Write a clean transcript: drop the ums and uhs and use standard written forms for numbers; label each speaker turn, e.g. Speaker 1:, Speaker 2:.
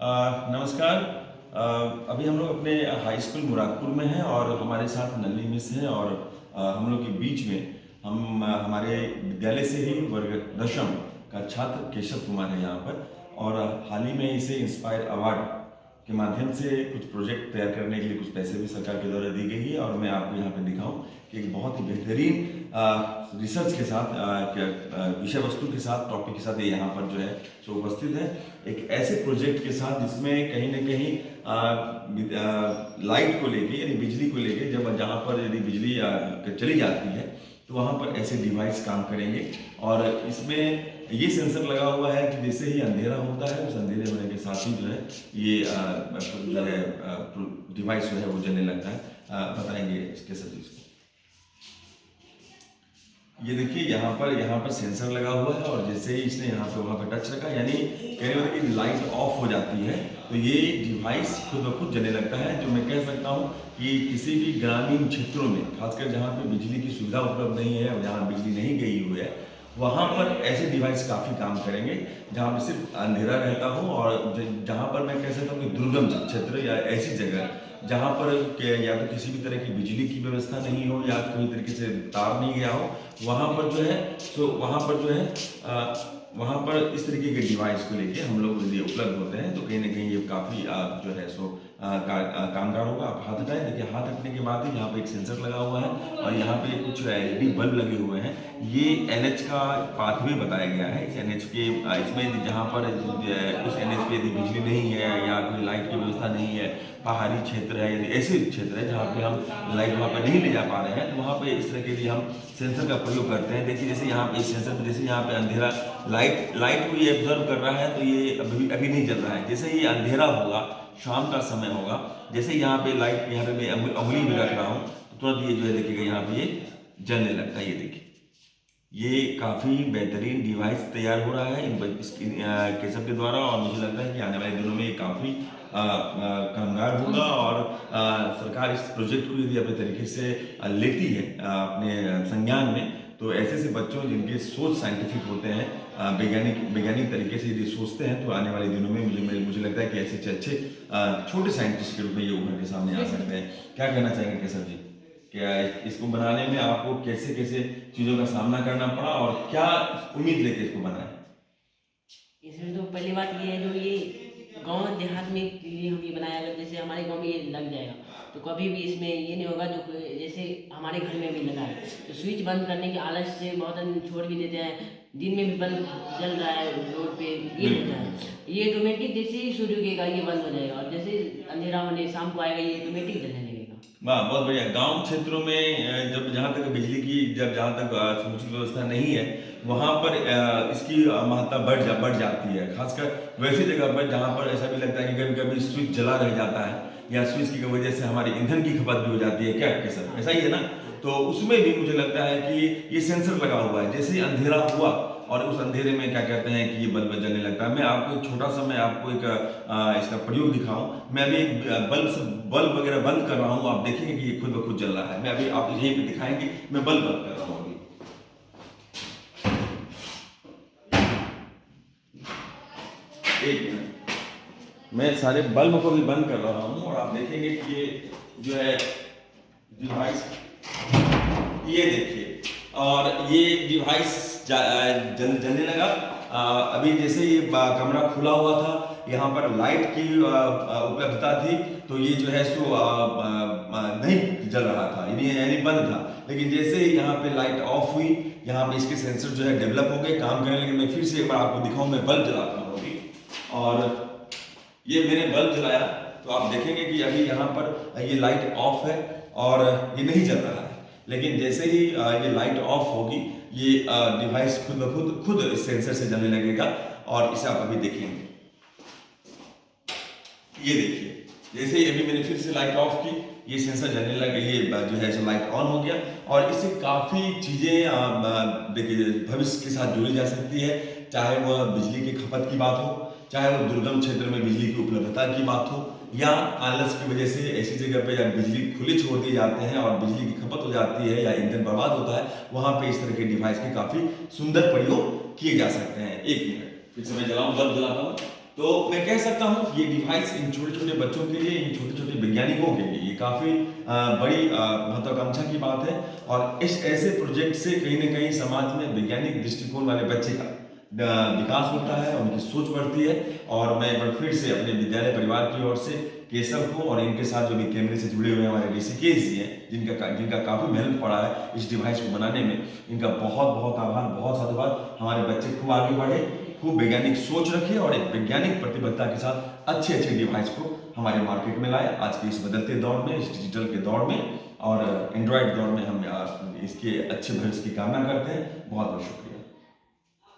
Speaker 1: नमस्कार। अभी हम लोग अपने हाई स्कूल मुरादपुर में हैं और हमारे साथ नलिनी मिस हैं और हम लोग के बीच में हमारे विद्यालय से ही वर्ग दशम का छात्र केशव कुमार है यहाँ पर। और हाल ही में इसे इंस्पायर अवार्ड के माध्यम से कुछ प्रोजेक्ट तैयार करने के लिए कुछ पैसे भी सरकार के द्वारा दी गई है। और मैं आपको यहाँ पे दिखाऊं कि एक बहुत ही बेहतरीन रिसर्च के साथ विषय वस्तु के साथ टॉपिक के साथ ये यहाँ पर जो है सो उपस्थित है, एक ऐसे प्रोजेक्ट के साथ जिसमें कहीं ना कहीं लाइट को लेके यानी बिजली को लेके जब जहाँ पर यदि बिजली चली जाती है तो वहाँ पर ऐसे डिवाइस काम करेंगे। और इसमें ये सेंसर लगा हुआ है कि जैसे ही अंधेरा होता है उस अंधेरे होने के साथ ही जो है ये जो है डिवाइस जो है वो जलने लगता है। बताएंगे इसके सभी इसको। ये देखिए यहाँ पर सेंसर लगा हुआ है और जैसे ही इसने यहाँ पे वहाँ पे टच रखा यानी कहने वाले कि लाइट ऑफ हो जाती है तो ये डिवाइस खुद ब खुद जलने लगता है। जो मैं कह सकता हूँ कि किसी भी ग्रामीण क्षेत्रों में खासकर जहाँ पे बिजली की सुविधा उपलब्ध नहीं है और जहाँ बिजली नहीं गई हुई है वहाँ पर ऐसे डिवाइस काफ़ी काम करेंगे जहाँ पर सिर्फ अंधेरा रहता हो और जहाँ पर मैं कह सकता हूँ कि दुर्गम क्षेत्र या ऐसी जगह जहाँ पर या तो किसी भी तरह की बिजली की व्यवस्था नहीं हो या कोई तरीके से तार नहीं गया हो वहाँ पर जो है वहाँ पर इस तरीके के डिवाइस को लेके हम लोग यदि उपलब्ध होते हैं तो कहीं ना कहीं ये काफ़ी जो है कामगार होगा। आप हाथ हटाएं, देखिए हाथ हटने के बाद ही यहाँ पे एक सेंसर लगा हुआ है और यहाँ पे कुछ LED बल्ब लगे हुए हैं। ये NH का पाथवे बताया गया है। इस NH के इसमें जहाँ पर उस NH पे यदि बिजली नहीं है या कोई लाइट की व्यवस्था नहीं है, पहाड़ी क्षेत्र है यदि ऐसे क्षेत्र है जहाँ पे हम लाइट वहाँ पे नहीं ले जा पा रहे हैं तो वहाँ पे इस तरह के लिए हम सेंसर का प्रयोग करते हैं। देखिए जैसे यहाँ पे इस सेंसर पे जैसे यहाँ पे अंधेरा लाइट को ये ऑब्जर्व कर रहा है तो ये अभी नहीं जल रहा है। जैसे ये अंधेरा होगा, शाम का समय होगा, जैसे यहाँ पे लाइट यहाँ पे मैं उंगली भी रख रहा हूँ तो तुरंत ये जो है देखिएगा यहाँ पे ये जलने लगता है। ये देखिए ये काफ़ी बेहतरीन डिवाइस तैयार हो रहा है केशव के द्वारा और मुझे लगता है कि आने वाले दिनों में ये काफ़ी कामगार होगा। और सरकार इस प्रोजेक्ट को यदि अपने तरीके से लेती है अपने संज्ञान में तो ऐसे ऐसे बच्चों जिनके सोच साइंटिफिक होते हैं, वैज्ञानिक तरीके से यदि सोचते हैं तो आने वाले दिनों में मुझे लगता है कि ऐसे अच्छे छोटे साइंटिस्ट के रूप में ये उभर के सामने आ सकते हैं। क्या कहना चाहेंगे केशव जी? क्या इसको बनाने में आपको कैसे कैसे चीज़ों का सामना करना पड़ा और क्या उम्मीद लेके इसको बनाया?
Speaker 2: इसमें तो पहली बात ये है जो ये गांव देहात में के लिए हम ये बनाया, अगर जैसे हमारे गांव में ये लग जाएगा तो कभी भी इसमें ये नहीं होगा जो जैसे हमारे घर में भी लगा है तो स्विच बंद करने के आलस से बहुत आदमी छोड़ भी देते हैं, दिन में भी बल्ब जल रहा है रोड पे ये होता है। ये ऑटोमेटिक जैसे ही सूर्य उगेगा ये बंद हो जाएगा और जैसे अंधेरा होने शाम को आएगा ये ऑटोमेटिक जलने लगेगा।
Speaker 1: वाह, बहुत बढ़िया। गांव क्षेत्रों में जब जहाँ तक बिजली की जहाँ तक समुचित व्यवस्था नहीं है वहाँ पर इसकी महत्ता बढ़ जाती है, खासकर वैसी जगह पर जहाँ पर ऐसा भी लगता है कि कभी कभी स्विच जला रह जाता है या स्विच की वजह से हमारी ईंधन की खपत भी हो जाती है। क्या आपके साथ ऐसा ही है ना? तो उसमें भी मुझे लगता है कि ये सेंसर लगा हुआ है। जैसे ही अंधेरा हुआ और उस अंधेरे में क्या कहते हैं कि ये बल्ब जलने लगता है। मैं आपको एक छोटा सा मैं आपको एक इसका प्रयोग दिखाऊं। मैं अभी एक बल्ब वगैरह बंद कर रहा हूँ, आप देखेंगे कि ये खुद ब खुद जल रहा है। मैं अभी आप यहीं पे दिखाएंगे, मैं बल्ब बंद कर रहा हूँ अभी। एक मिनट, मैं सारे बल्ब को भी बंद कर रहा हूँ और आप देखेंगे कि ये जो है डिवाइस, ये देखिए, और ये डिवाइस जलने लगा। अभी जैसे ये कमरा खुला हुआ था, यहाँ पर लाइट की उपलब्धता थी तो ये जो है सो नहीं जल रहा था, यानी बंद था। लेकिन जैसे ही यहाँ पे लाइट ऑफ हुई, यहाँ पे इसके सेंसर जो है डेवलप हो गए, काम करने लगे। मैं फिर से एक बार आपको दिखाऊं, मैं बल्ब जलाता हूँ अभी और ये मैंने बल्ब जलाया तो आप देखेंगे कि अभी यहाँ पर ये लाइट ऑफ है और ये नहीं जल रहा है। लेकिन जैसे ही ये लाइट ऑफ होगी ये डिवाइस खुद ब खुद इस सेंसर से जलने लगेगा और इसे आप अभी देखेंगे। ये देखिए, जैसे ही अभी मैंने फिर से लाइट ऑफ की ये सेंसर जलने लगा, ये जो है सो लाइट ऑन हो गया। और इससे काफ़ी चीज़ें देखिए भविष्य के साथ जोड़ी जा सकती है, चाहे वह बिजली की खपत की बात हो, चाहे वो दुर्गम क्षेत्र में बिजली की उपलब्धता की बात हो, या आलस की वजह से ऐसी जगह पे जब बिजली खुले छोड़ दिए जाते हैं और बिजली की खपत हो जाती है या ईंधन बर्बाद होता है, वहाँ पे इस तरह के डिवाइस के काफ़ी सुंदर प्रयोग किए जा सकते हैं। एक मिनट, फिर से मैं जलाऊँ, बल्ब जलाता हूँ। तो मैं कह सकता हूँ ये डिवाइस इन छोटे छोटे बच्चों के लिए, इन छोटे छोटे वैज्ञानिकों के लिए ये काफ़ी बड़ी महत्वाकांक्षा की बात है। और इस ऐसे प्रोजेक्ट से कहीं ना कहीं समाज में वैज्ञानिक दृष्टिकोण वाले बच्चे का विकास होता है, उनकी सोच बढ़ती है। और मैं एक बार फिर से अपने विद्यालय परिवार की ओर से केशव को और इनके साथ जो भी कैमरे से जुड़े हुए हमारे ऋषिकेश जी हैं, जिनका काफ़ी मेहनत पड़ा है इस डिवाइस को बनाने में, इनका बहुत बहुत आभार, बहुत साधुवाद। हमारे बच्चे खूब आगे बढ़े, खूब वैज्ञानिक सोच रखे और एक वैज्ञानिक प्रतिबद्धता के साथ अच्छे अच्छे डिवाइस को हमारे मार्केट में लाए। आज के इस बदलते दौर में, इस डिजिटल के दौर में और एंड्रॉयड दौर में हम इसके अच्छे भविष्य की कामना करते हैं। बहुत बहुत शुक्रिया।